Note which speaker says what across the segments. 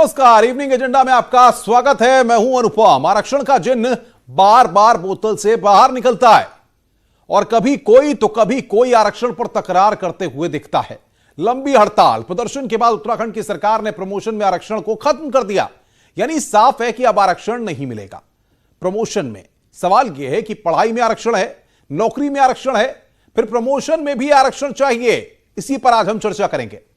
Speaker 1: नमस्कार, evening agenda में आपका स्वागत है। मैं हूं अनुपम। आरक्षण का जिन्न बार बार बोतल से बाहर निकलता है और कभी कोई तो कभी कोई आरक्षण पर तकरार करते हुए दिखता है। लंबी हड़ताल प्रदर्शन के बाद उत्तराखंड की सरकार ने प्रमोशन में आरक्षण को खत्म कर दिया। यानी साफ है कि अब आरक्षण नहीं मिलेगा प्रमोशन में। सवाल यह है कि पढ़ाई में आरक्षण है, नौकरी में आरक्षण है, फिर प्रमोशन में भी आरक्षण चाहिए। इसी पर आज हम चर्चा करेंगे।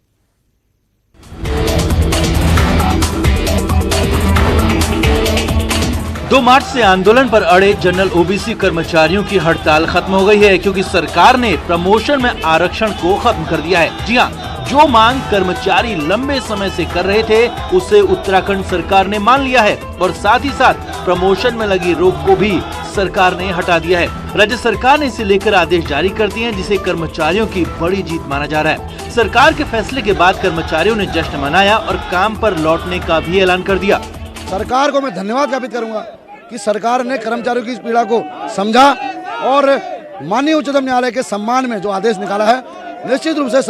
Speaker 2: 2 मार्च से आंदोलन पर अड़े जनरल ओबीसी कर्मचारियों की हड़ताल खत्म हो गई है, क्योंकि सरकार ने प्रमोशन में आरक्षण को खत्म कर दिया है। जी हां, जो मांग कर्मचारी लंबे समय से कर रहे थे उसे उत्तराखंड सरकार ने मान लिया है और साथ ही साथ प्रमोशन में लगी रोक को भी सरकार ने हटा दिया है। राज्य सरकार ने इसे लेकर आदेश जारी कर दिए हैं, जिसे कर्मचारियों की बड़ी जीत माना जा रहा है। सरकार के फैसले के बाद कर्मचारियों ने जश्न मनाया और काम पर लौटने का भी ऐलान कर दिया।
Speaker 3: सरकार को मैं धन्यवाद ज्ञापित करूंगा कि सरकार ने कर्मचारियों की इस पीड़ा को समझा और माननीय उच्चतम न्यायालय के सम्मान में जो आदेश निकाला है, निश्चित रूप से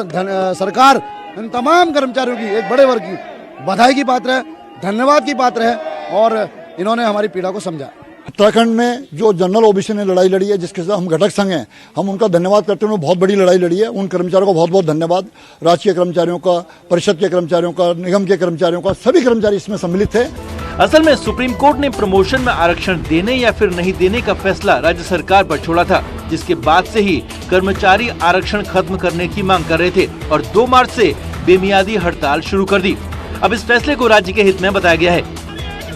Speaker 3: सरकार इन तमाम कर्मचारियों की एक बड़े वर्ग की बधाई की पात्र है, धन्यवाद की पात्र है और इन्होंने हमारी पीड़ा को समझा।
Speaker 4: उत्तराखंड में जो जनरल ओबीसी ने लड़ाई लड़ी है, जिसके साथ हम घटक संघ हैं, हम उनका धन्यवाद करते हैं। उन्होंने बहुत बड़ी लड़ाई लड़ी है। उन कर्मचारियों को बहुत बहुत धन्यवाद। राजकीय कर्मचारियों का, परिषद के कर्मचारियों का, निगम के कर्मचारियों का, सभी कर्मचारी इसमें सम्मिलित थे।
Speaker 2: असल में सुप्रीम कोर्ट ने प्रमोशन में आरक्षण देने या फिर नहीं देने का फैसला राज्य सरकार पर छोड़ा था, जिसके बाद से ही कर्मचारी आरक्षण खत्म करने की मांग कर रहे थे और 2 मार्च से बेमियादी हड़ताल शुरू कर दी। अब इस फैसले को राज्य के हित में बताया गया है।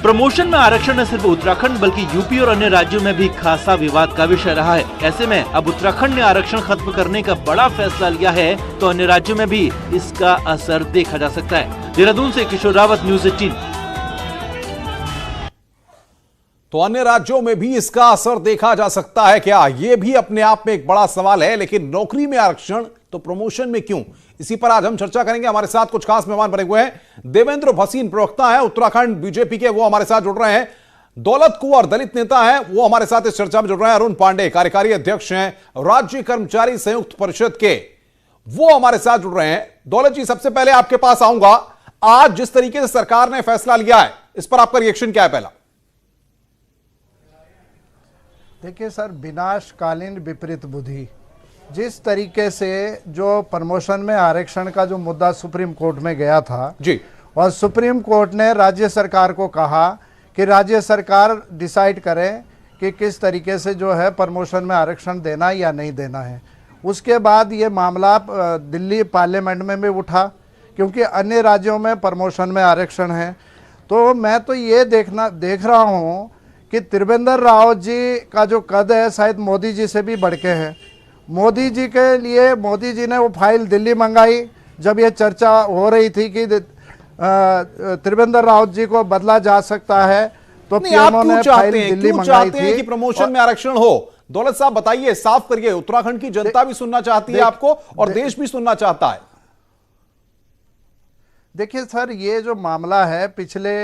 Speaker 2: प्रमोशन में आरक्षण न सिर्फ उत्तराखंड बल्कि यूपी और अन्य राज्यों में भी खासा विवाद का विषय रहा है। ऐसे में अब उत्तराखंड ने आरक्षण खत्म करने का बड़ा फैसला लिया है, तो अन्य राज्यों में भी इसका असर देखा जा सकता है। देहरादून से किशोर रावत, न्यूज़ 18।
Speaker 1: तो अन्य राज्यों में भी इसका असर देखा जा सकता है क्या? यह भी अपने आप में एक बड़ा सवाल है। लेकिन नौकरी में आरक्षण तो प्रमोशन में क्यों? इसी पर आज हम चर्चा करेंगे। हमारे साथ कुछ खास मेहमान बने हुए हैं। देवेंद्र भसीन प्रवक्ता है उत्तराखंड बीजेपी के, वो हमारे साथ जुड़ रहे हैं। दौलत कुंवर दलित नेता है, वो हमारे साथ इस चर्चा में जुड़ रहे हैं। अरुण पांडे कार्यकारी अध्यक्ष हैं राज्य कर्मचारी संयुक्त परिषद के, वो हमारे साथ जुड़ रहे हैं। दौलत जी, सबसे पहले आपके पास आऊंगा। आज जिस तरीके से सरकार ने फैसला लिया है, इस पर आपका रिएक्शन क्या है? पहला
Speaker 5: देखिए सर, विनाशकालीन विपरीत बुद्धि। जिस तरीके से जो प्रमोशन में आरक्षण का जो मुद्दा सुप्रीम कोर्ट में गया था
Speaker 1: जी, और
Speaker 5: सुप्रीम कोर्ट ने राज्य सरकार को कहा कि राज्य सरकार डिसाइड करे कि किस तरीके से जो है प्रमोशन में आरक्षण देना या नहीं देना है। उसके बाद ये मामला दिल्ली पार्लियामेंट में भी उठा, क्योंकि अन्य राज्यों में प्रमोशन में आरक्षण है। तो मैं तो ये देख रहा हूँ कि त्रिवेंद्र रावत जी का जो कद है शायद मोदी जी से भी बढ़ के है। मोदी जी के लिए मोदी जी ने वो फाइल दिल्ली मंगाई जब ये चर्चा हो रही थी कि त्रिवेंद्र रावत जी को बदला जा सकता है, तो पीएमओ ने फाइल दिल्ली मंगाई थी
Speaker 1: कि प्रमोशन में आरक्षण हो। दौलत साहब बताइए, साफ करिए। उत्तराखंड की जनता भी सुनना चाहती है आपको और देश भी सुनना चाहता है।
Speaker 5: देखिए सर, ये जो मामला है पिछले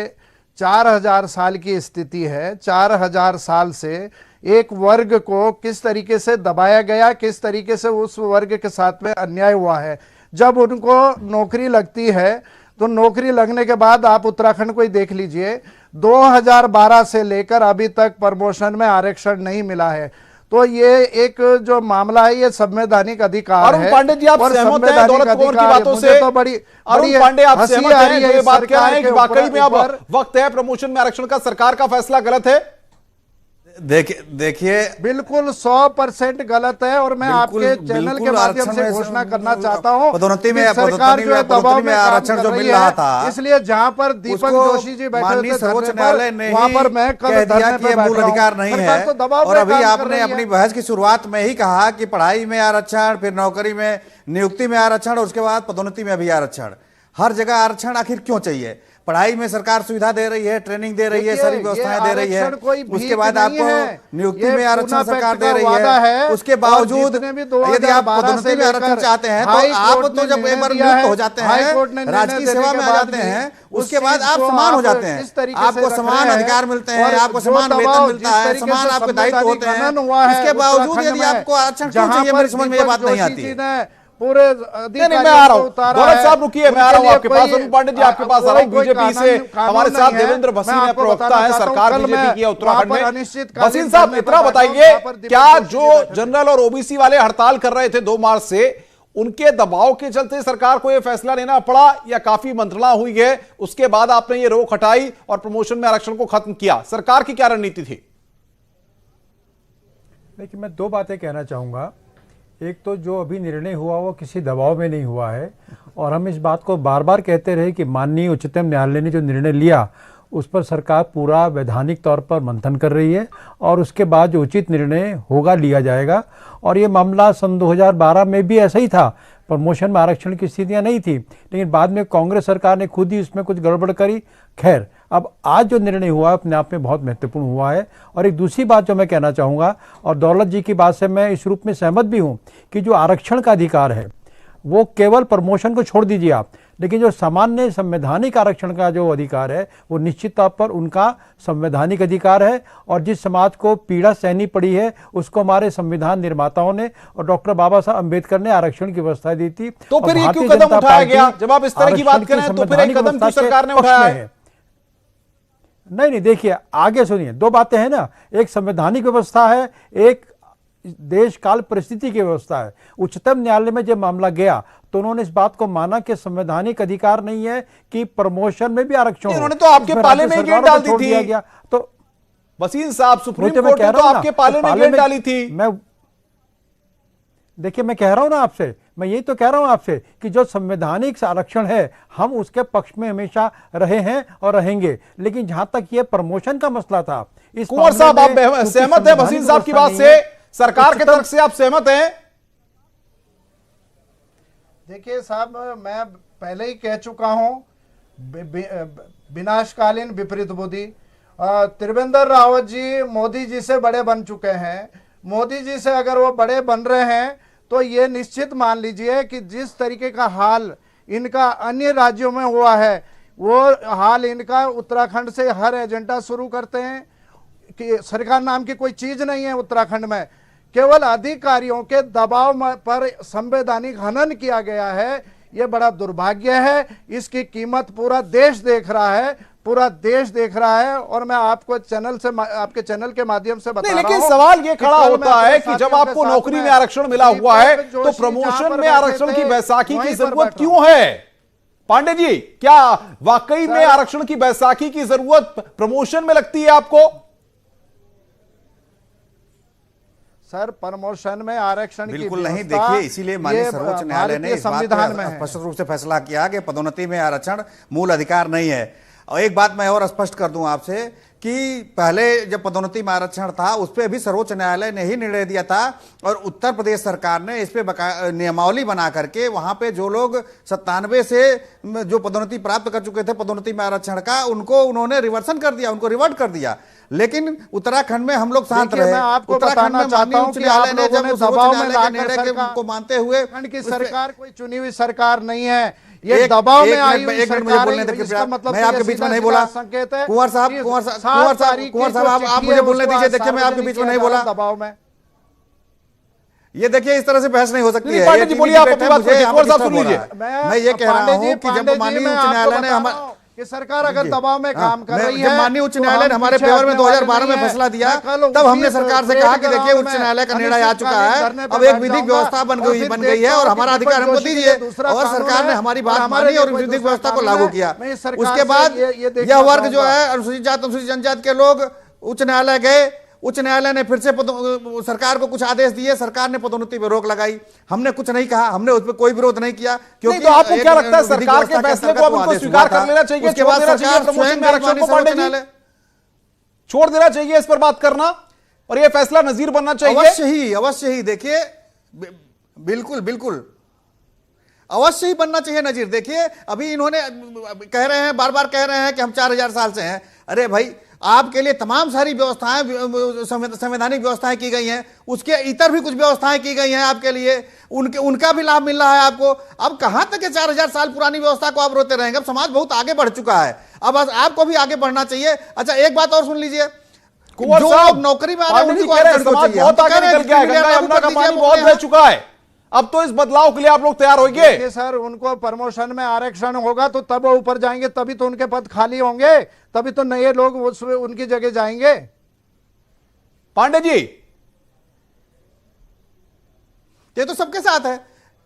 Speaker 5: 4000 साल की स्थिति है। 4000 साल से एक वर्ग को किस तरीके से दबाया गया, किस तरीके से उस वर्ग के साथ में अन्याय हुआ है। जब उनको नौकरी लगती है तो नौकरी लगने के बाद आप उत्तराखंड को ही देख लीजिए, 2012 से लेकर अभी तक प्रमोशन में आरक्षण नहीं मिला है। तो ये एक जो मामला है ये संवैधानिक अधिकार है।
Speaker 1: पांडे जी, आप सहमत हैं दौलत कुंवर की बातों से?
Speaker 5: तो बड़ी
Speaker 1: अरुण पांडे, आप सहमत हैं जो ये बात कह रहे हैं कि वाकई में अब वक्त है प्रमोशन में आरक्षण का? सरकार का फैसला गलत है?
Speaker 6: देखिए
Speaker 5: बिल्कुल 100% गलत है। और मैं आपके चैनल के माध्यम से घोषणा करना चाहता हूँ
Speaker 6: पदोन्नति में
Speaker 5: सरकार जो दबाव में
Speaker 6: आरक्षण जो मिल रहा था,
Speaker 5: इसलिए जहाँ पर दीपक जोशी जी बैठे थे
Speaker 6: सर्वोच्च न्यायालय ने
Speaker 5: वहाँ पर मैं
Speaker 6: कह दिया कि ये मूल अधिकार नहीं है। और अभी आपने अपनी बहस की शुरुआत में ही कहा कि पढ़ाई में आरक्षण, फिर नौकरी में नियुक्ति में आरक्षण और उसके बाद पदोन्नति में भी आरक्षण। हर जगह आरक्षण आखिर क्यों चाहिए? पढ़ाई में सरकार सुविधा दे रही है, ट्रेनिंग दे रही है, सारी व्यवस्थाएं दे रही है। उसके बाद आपको नियुक्ति में आरक्षण सरकार दे रही है। उसके बावजूद यदि आप पदोन्नति में आरक्षण चाहते हैं तो आप तो जब एक बार नियुक्त हो जाते हैं, राजकीय सेवा में आ जाते हैं, उसके बाद आप समान हो जाते हैं, आपको समान अधिकार मिलते हैं, आपको समान वेतन मिलता है, समान आपके दायित्व होते हैं। इसके बावजूद यदि आपको आरक्षण क्यों चाहिए, मेरी समझ में ये बात नहीं आती है।
Speaker 5: पूरे
Speaker 1: नहीं, मैं आ रहा हूँ दौलत साहब, रुकिए, मैं आ रहा हूँ आपके पास। अरुण पांडे जी आपके पास आ रहा हूँ। बीजेपी से हमारे साथ देवेंद्र भसीन है, प्रवक्ता है सरकार बीजेपी की उत्तराखंड में। भसीन साहब, इतना बताइए, क्या जो जनरल और ओबीसी वाले हड़ताल कर रहे थे 2 मार्च से, उनके दबाव के चलते सरकार को यह फैसला लेना पड़ा या काफी मंत्रणा हुई है, उसके बाद आपने ये रोक हटाई और प्रमोशन में आरक्षण को खत्म किया? सरकार की क्या रणनीति थी?
Speaker 7: देखिए, मैं 2 बातें कहना चाहूँगा। एक तो जो अभी निर्णय हुआ वो किसी दबाव में नहीं हुआ है, और हम इस बात को बार बार कहते रहे कि माननीय उच्चतम न्यायालय ने जो निर्णय लिया उस पर सरकार पूरा वैधानिक तौर पर मंथन कर रही है, और उसके बाद जो उचित निर्णय होगा लिया जाएगा। और ये मामला सन 2012 में भी ऐसा ही था, प्रमोशन में आरक्षण की स्थितियां नहीं थी, लेकिन बाद में कांग्रेस सरकार ने खुद ही उसमें कुछ गड़बड़ करी। खैर, अब आज जो निर्णय हुआ अपने आप में बहुत महत्वपूर्ण हुआ है। और एक दूसरी बात जो मैं कहना चाहूँगा, और दौलत जी की बात से मैं इस रूप में सहमत भी हूँ कि जो आरक्षण का अधिकार है वो केवल प्रमोशन को छोड़ दीजिए आप, लेकिन जो सामान्य संवैधानिक आरक्षण का जो अधिकार है वो निश्चित तौर पर उनका संवैधानिक अधिकार है। और जिस समाज को पीड़ा सहनी पड़ी है उसको हमारे संविधान निर्माताओं ने और डॉक्टर बाबा साहब अम्बेडकर ने आरक्षण की व्यवस्था दी थी।
Speaker 1: तो फिर ये क्यों कदम उठाया गया? जब आप इस तरह की बात करें तो फिर एक कदम क्यों सरकार ने उठाया है?
Speaker 7: नहीं, देखिए, आगे सुनिए, 2 बातें हैं ना। एक संवैधानिक व्यवस्था है, एक देश काल परिस्थिति की व्यवस्था है। उच्चतम न्यायालय में जब मामला गया तो उन्होंने इस बात को माना कि संवैधानिक अधिकार नहीं है कि प्रमोशन में भी आरक्षण हो।
Speaker 1: उन्होंने तो आपके पाले में गेट डाल दी थी।
Speaker 7: तो
Speaker 1: वसीम साहब, सुप्रीम कोर्ट ने तो आपके पाले में गेट डाली थी।
Speaker 7: देखिए, मैं कह रहा हूं ना आपसे, मैं यही तो कह रहा हूं आपसे कि जो संवैधानिक आरक्षण है हम उसके पक्ष में हमेशा रहे हैं और रहेंगे। लेकिन जहां तक ये प्रमोशन का मसला था, इस
Speaker 1: कुंवर साहब, आप सहमत हैं वसीम साहब की बात से? सरकार के तरफ से आप सहमत हैं?
Speaker 5: देखिए साहब, मैं पहले ही कह चुका हूं, विनाशकालीन विपरीत बुद्धि। त्रिवेंद्र रावत जी मोदी जी से बड़े बन चुके हैं। मोदी जी से अगर वो बड़े बन रहे हैं तो ये निश्चित मान लीजिए कि जिस तरीके का हाल इनका अन्य राज्यों में हुआ है वो हाल इनका उत्तराखंड से हर एजेंडा शुरू करते हैं कि सरकार नाम की कोई चीज नहीं है उत्तराखंड में, केवल अधिकारियों के दबाव पर संवैधानिक हनन किया गया है। ये बड़ा दुर्भाग्य है, इसकी कीमत पूरा देश देख रहा है, पूरा देश देख रहा है। और मैं आपको चैनल से, आपके चैनल के माध्यम से बता रहा हूं,
Speaker 1: लेकिन सवाल ये खड़ा होता है कि जब आपको नौकरी में आरक्षण मिला हुआ है तो प्रमोशन में आरक्षण की बैसाखी की जरूरत क्यों है? पांडे जी, क्या वाकई में आरक्षण की बैसाखी की जरूरत प्रमोशन में लगती है आपको?
Speaker 5: सर, प्रमोशन में आरक्षण
Speaker 6: बिल्कुल नहीं। देखिए, इसीलिए माननीय सर्वोच्च न्यायालय ने संविधान में स्पष्ट रूप से फैसला किया कि पदोन्नति में आरक्षण मूल अधिकार नहीं है। और एक बात मैं और स्पष्ट कर दूं आपसे कि पहले जब पदोन्नति में आरक्षण था उस पर भी सर्वोच्च न्यायालय ने ही निर्णय दिया था, और उत्तर प्रदेश सरकार ने इस पे नियमावली बना करके वहां पे जो लोग 97 से जो पदोन्नति प्राप्त कर चुके थे पदोन्नति में आरक्षण का, उनको उन्होंने रिवर्सन कर दिया, उनको रिवर्ट कर दिया। लेकिन उत्तराखंड में हम लोग शांत रहे।
Speaker 5: मैं आपको बताना चाहता हूं कि आप लोगों ने दबाव में लाकर
Speaker 6: को मानते हुए
Speaker 5: की सरकार कोई चुनी हुई सरकार नहीं है, ये दबाव में आई हुई सरकार है। इसका मतलब
Speaker 6: मैं आपके बीच में नहीं बोला। कुंवर साहब, आप मुझे बोलने दीजिए। देखिए, मैं आपके बीच में नहीं बोला।
Speaker 5: दबाव में
Speaker 6: ये देखिए, इस तरह से बहस नहीं हो सकती है।
Speaker 1: पांडे जी बोलिए, आप अपनी बात सुन लीजिए।
Speaker 6: मैं ये कह रहा हूं कि जब माननीय उच्च न्यायालय ने हमारे
Speaker 5: कि सरकार अगर दबाव में काम कर रही है,
Speaker 6: माननीय उच्च न्यायालय ने हमारे फेवर में 2012 में फैसला दिया, तब हमने सरकार से कहा कि देखिए, उच्च न्यायालय का निर्णय आ चुका है, अब एक विधिक व्यवस्था बन गई है और हमारा अधिकार हमको दीजिए। और सरकार ने हमारी बात मानी और विधिक व्यवस्था को लागू किया। उसके बाद यह वर्ग जो है अनुसूचित जाति अनुसूचित जनजाति के लोग उच्च न्यायालय गए, उच्च न्यायालय ने फिर से सरकार को कुछ आदेश दिए, सरकार ने पदोन्नति पर रोक लगाई। हमने कुछ नहीं कहा, हमने उस पर कोई विरोध नहीं किया। क्योंकि
Speaker 1: तो आपको क्या लगता है सरकार के फैसले को उनको स्वीकार कर लेना चाहिए?
Speaker 6: उसके बाद सरकार प्रमोशन में आरक्षण को
Speaker 1: छोड़ देना चाहिए, इस पर बात करना, और यह फैसला नजीर बनना चाहिए?
Speaker 6: अवश्य ही देखिए, बिल्कुल बिल्कुल अवश्य ही बनना चाहिए नजीर। देखिए, अभी इन्होंने कह रहे हैं, बार बार कह रहे हैं कि हम 4000 साल से हैं। अरे भाई, आपके लिए तमाम सारी व्यवस्थाएं, संवैधानिक व्यवस्थाएं की गई हैं, उसके इतर भी कुछ व्यवस्थाएं की गई हैं आपके लिए, उनका भी लाभ मिल रहा है आपको। अब कहां तक 4000 साल पुरानी व्यवस्था को आप रोते रहेंगे? अब समाज बहुत आगे बढ़ चुका है, अब आपको भी आगे बढ़ना चाहिए। अच्छा, एक बात और सुन लीजिए, जो लोग नौकरी में आ रहे हैं उनको
Speaker 1: बहुत आगे निकल गया है, गंगा यमुना का पानी बहुत बह चुका है। अब तो इस बदलाव के लिए आप लोग तैयार होंगे?
Speaker 5: देखिए सर, उनको प्रमोशन में आरक्षण होगा तो तब वो ऊपर जाएंगे, तभी तो उनके पद खाली होंगे, तभी तो नए लोग उनकी जगह जाएंगे।
Speaker 1: पांडे जी,
Speaker 6: ये तो सबके साथ है,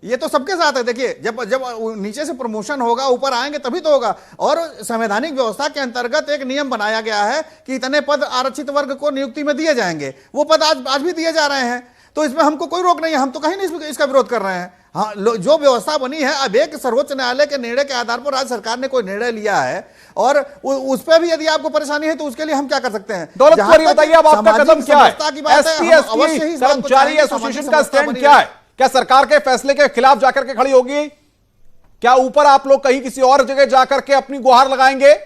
Speaker 6: ये तो सबके साथ है। देखिए, जब जब नीचे से प्रमोशन होगा ऊपर आएंगे तभी तो होगा। और संवैधानिक व्यवस्था के अंतर्गत एक नियम बनाया गया है कि इतने पद आरक्षित वर्ग को नियुक्ति में दिए जाएंगे। वो पद आज भी दिए जा रहे हैं, तो इसमें हमको कोई रोक नहीं है, हम तो कहीं नहीं इसका विरोध कर रहे हैं। हाँ, जो व्यवस्था बनी है, अब एक सर्वोच्च न्यायालय के निर्णय के आधार पर राज्य सरकार ने कोई निर्णय लिया है और उस पर भी यदि आपको परेशानी है तो उसके लिए हम क्या कर सकते हैं?
Speaker 1: दौलत कुंवर बताइए, अब आपका कदम क्या है? एसटी कर्मचारी एसोसिएशन का स्टैंड क्या है? क्या सरकार के फैसले के खिलाफ जाकर के खड़ी होगी? क्या ऊपर आप लोग कहीं किसी और जगह जाकर के अपनी गुहार लगाएंगे?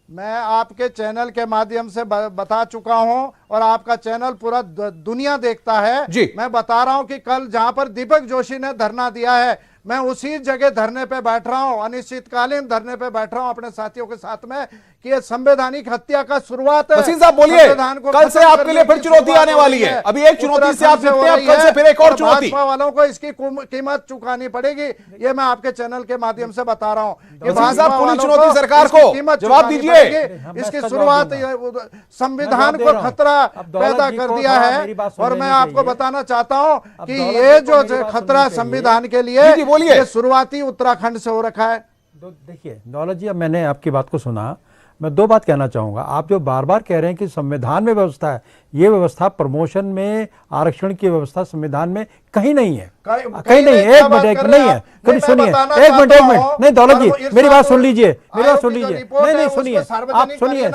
Speaker 5: मैं आपके चैनल के माध्यम से बता चुका हूं और आपका चैनल पूरा दुनिया देखता है
Speaker 1: जी।
Speaker 5: मैं बता रहा हूं कि कल जहां पर दीपक जोशी ने धरना दिया है, मैं उसी जगह धरने पे बैठ रहा हूं, अनिश्चितकालीन धरने पे बैठ रहा हूं अपने साथियों के साथ में, कि ये संवैधानिक हत्या का शुरुआत है।
Speaker 1: वसीम साहब बोलिए, कल से आपके लिए फिर चुनौती आने वाली है। अभी एक चुनौती से आप निपटे हैं, कल से फिर एक और चुनौती।
Speaker 5: भाजपा वालों को इसकी कीमत चुकानी पड़ेगी, ये मैं आपके चैनल के माध्यम से बता रहा हूँ।
Speaker 1: पूरी चुनौती सरकार को जवाब दीजिए।
Speaker 5: इसकी शुरुआत संविधान को खतरा पैदा कर दिया है और मैं आपको बताना चाहता हूँ कि ये जो खतरा संविधान के लिए, ये शुरुआती उत्तराखंड से हो रखा है।
Speaker 7: देखिए दौलत जी, अब मैंने आपकी बात को सुना, मैं दो बात कहना चाहूंगा। आप जो बार बार कह रहे हैं कि संविधान में व्यवस्था है, ये व्यवस्था प्रमोशन में आरक्षण की व्यवस्था संविधान में कहीं नहीं है, कहीं नहीं है। एक मिनट नहीं है, कभी सुनिए, एक मिनट नहीं दौलत जी, मेरी बात सुन लीजिए, मेरी बात सुन लीजिए। नहीं सुनिए, आप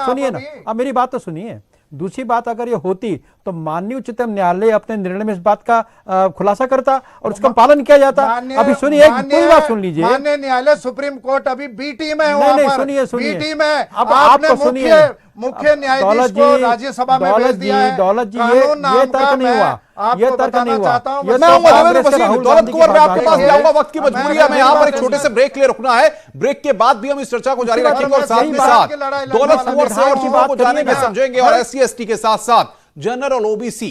Speaker 7: सुनिए ना, अब मेरी बात तो सुनिए। दूसरी बात, अगर ये होती तो माननीय उच्चतम न्यायालय अपने निर्णय में इस बात का खुलासा करता और उसका पालन किया जाता। अभी सुनिए, पूरी बात सुन लीजिए।
Speaker 5: माननीय न्यायालय सुप्रीम कोर्ट अभी बीटी में है,
Speaker 7: नहीं सुनिए,
Speaker 5: बीटी में।
Speaker 7: अब आपको सुनिए,
Speaker 5: मुख्य न्यायाधीश को राज्यसभा में भेज दिया है।
Speaker 7: दौलत जी, ये तर्क नहीं हुआ, ये तर्क नहीं हुआ।
Speaker 1: दौलत कुंवर, मैं आपके पास भी आऊंगा, वक्त की मजबूरी है, मैं यहाँ पर एक छोटे से ब्रेक के लिए रुकना है। ब्रेक के बाद भी हम इस चर्चा को जारी रखेंगे और साथ में साथ दौलत कुंवर से और चीजों को जानेंगे, समझेंगे और SC ST के साथ साथ जनरल और OBC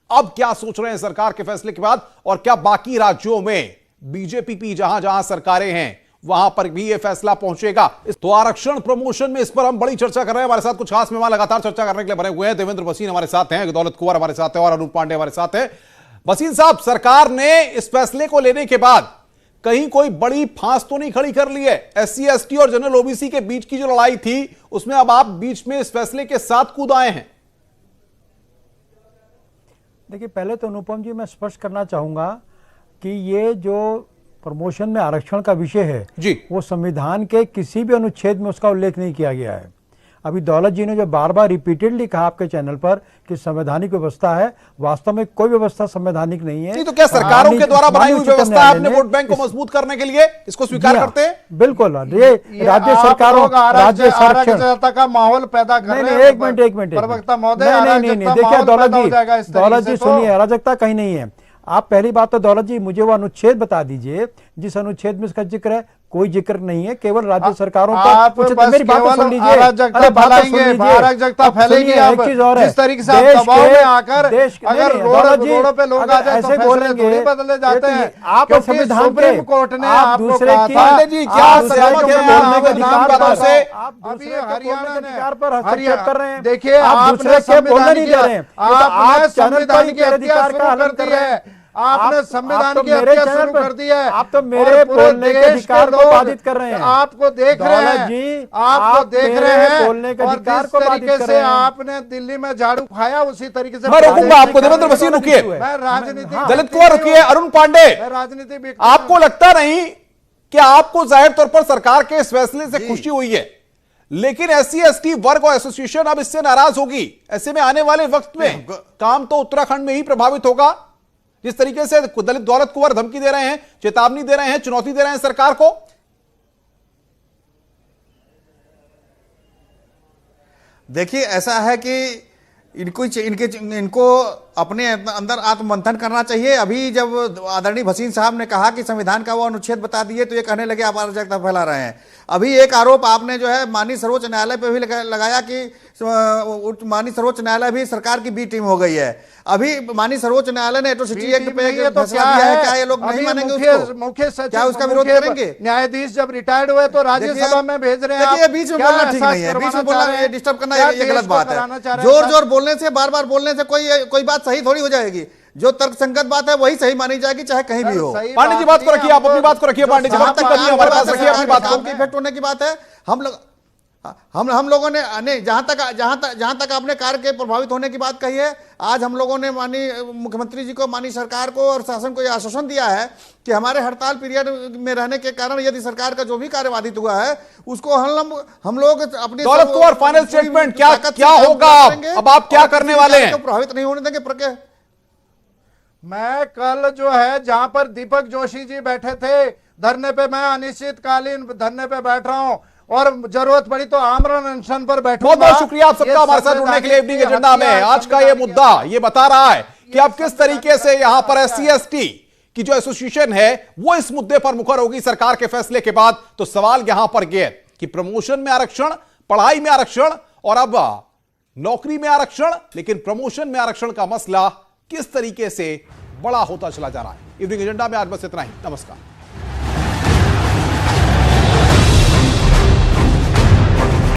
Speaker 1: अब क्या सोच रहे हैं सरकार के फैसले के बाद, और क्या बाकी राज्यों में बीजेपी जहां जहां सरकारें हैं वहां पर भी यह फैसला पहुंचेगा। तो आरक्षण प्रमोशन में इस पर हम बड़ी चर्चा कर रहे हैं। हमारे साथ कुछ खास मेहमान लगातार चर्चा करने के लिए बने हुए हैं। देवेंद्र भसीन हमारे साथ हैं, दौलत कुंवर हमारे साथ है और अनूप पांडे हमारे साथ है। भसीन साहब, सरकार ने इस फैसले को लेने के बाद कहीं कोई बड़ी फांस तो नहीं खड़ी कर ली है? SC ST और जनरल OBC के बीच की जो लड़ाई थी उसमें अब आप बीच में इस फैसले के साथ कूद आए हैं।
Speaker 7: देखिए, पहले तो अनुपम जी मैं स्पष्ट करना चाहूंगा कि ये जो प्रमोशन में आरक्षण का विषय है
Speaker 1: जी,
Speaker 7: वो संविधान के किसी भी अनुच्छेद में उसका उल्लेख नहीं किया गया है। अभी दौलत जी ने जो बार बार रिपीटेडली कहा आपके चैनल पर कि संवैधानिक व्यवस्था है, वास्तव में कोई व्यवस्था संवैधानिक नहीं है।
Speaker 1: नहीं तो क्या सरकारों के द्वारा बनाई हुई व्यवस्था है अपने वोट बैंक को मजबूत करने के लिए, इसको स्वीकार करते हैं?
Speaker 7: बिल्कुल, ये राज्य सरकारों राज्य
Speaker 5: अराजकता का माहौल पैदा कर रहे हैं।
Speaker 7: एक मिनट
Speaker 5: प्रवक्ता महोदय,
Speaker 7: नहीं देखिए दौलत जी सुनिए, अराजकता कहीं नहीं है। आप पहली बात तो दौलत जी मुझे वो अनुच्छेद बता दीजिए जिस अनुच्छेद में इसका जिक्र है। कोई जिक्र नहीं है, केवल राज्य सरकारों का। मेरी बात तो सुन लीजिए,
Speaker 5: अराजकता फैलेगी।
Speaker 7: एक चीज और है,
Speaker 5: जिस तरीके से आप दबाव में आकर अगर रोडों पे लोग आ जाए तो ऐसे बोलेंगे, बदले जाते हैं।
Speaker 7: आप संविधान
Speaker 5: सुप्रीम कोर्ट ने आपको
Speaker 1: कहा था
Speaker 5: अभी हरियाणा ने
Speaker 7: हस्तक्षेप कर रहे हैं।
Speaker 5: देखिए, आपने संविधान की हत्या शुरू कर दी है, आपने संविधान की हत्या शुरू कर दी है।
Speaker 7: आप तो मेरे बोलने के अधिकार को बाधित कर रहे हैं।
Speaker 5: आपको देख रहे हैं, आपको देख रहे हैं बोलने के अधिकार को बाधित कर रहे हैं। आपने दिल्ली में झाड़ू खाया, उसी तरीके से
Speaker 1: मैं रोकूंगा आपको। देवेंद्र भसीन रुकिए,
Speaker 5: मैं राजनीति,
Speaker 1: दलित कुंवर रुकिए, अरुण पांडे
Speaker 5: राजनीति।
Speaker 1: आपको लगता नहीं कि आपको जाहिर तौर पर सरकार के इस फैसले से खुशी हुई है, लेकिन SC ST वर्ग और एसोसिएशन अब इससे नाराज होगी। ऐसे में आने वाले वक्त में काम तो उत्तराखंड में ही प्रभावित होगा। जिस तरीके से दौलत कुंवर धमकी दे रहे हैं, चेतावनी दे रहे हैं, चुनौती दे रहे हैं सरकार को।
Speaker 6: देखिए, ऐसा है कि इनको अपने अंदर आत्ममंथन करना चाहिए। अभी जब आदरणीय भसीन साहब ने कहा कि संविधान का वो अनुच्छेद बता दिए तो ये कहने लगे आप अराजकता फैला रहे हैं। अभी एक आरोप आपने जो है माननीय सर्वोच्च न्यायालय पे भी लगाया कि माननीय सर्वोच्च न्यायालय भी सरकार की बी टीम हो गई है। अभी माननीय सर्वोच्च न्यायालय ने एट्रोसिटी एक्ट पे फैसला दिया है, क्या ये लोग नहीं मानेंगे उसको?
Speaker 5: मुख्य सचिव,
Speaker 6: क्या उसका विरोध करेंगे?
Speaker 5: न्यायाधीश जब रिटायर्ड हुए तो राज्यसभा में भेज रहे हैं।
Speaker 6: देखिए बीच में बोलना ठीक नहीं है, बीच में बोलना डिस्टर्ब करना ये गलत बात है। जोर जोर बोलने से, बार बार बोलने से कोई बात सही थोड़ी हो जाएगी। जो तर्कसंगत बात है वही सही मानी जाएगी, चाहे कहीं भी हो।
Speaker 1: पांडे जी बात को रखिए, आप अपनी बात को रखिए। पांडे जी बात तक करनी है हमारे पास, रखिए अपनी बात को।
Speaker 6: इफेक्ट होने की बात है। हम लोगों ने जहां तक आपने कार्य के प्रभावित होने की बात कही है, आज हम लोगों ने माननीय मुख्यमंत्री जी को, माननीय सरकार को और शासन को यह आश्वासन दिया है कि हमारे हड़ताल पीरियड में रहने के कारण यदि सरकार का जो भी कार्य बाधित हुआ है उसको हम लोग अपनी
Speaker 1: दौलत कुंवर, फाइनल स्टेटमेंट क्या होगा? अब आप क्या करने वाले हैं?
Speaker 6: प्रभावित नहीं होने देंगे।
Speaker 5: मैं कल जो है जहां पर दीपक जोशी जी बैठे थे धरने पे, मैं अनिश्चितकालीन धरने पे बैठ रहा हूं और जरूरत पड़ी तो आमरण अनशन पर बैठूंगा।
Speaker 1: बहुत बहुत शुक्रिया आप सबका हमारे साथ जुड़ने के लिए। इवनिंग एजेंडा में आज का ये मुद्दा ये बता रहा है कि अब किस तरीके से यहां पर SC/ST की जो एसोसिएशन है वो इस मुद्दे पर मुखर होगी सरकार के फैसले के बाद। तो सवाल यहां पर यह कि प्रमोशन में आरक्षण, पढ़ाई में आरक्षण और अब नौकरी में आरक्षण, लेकिन प्रमोशन में आरक्षण का मसला किस तरीके से बड़ा होता चला जा रहा है। इवनिंग एजेंडा में आज बस इतना ही। नमस्कार।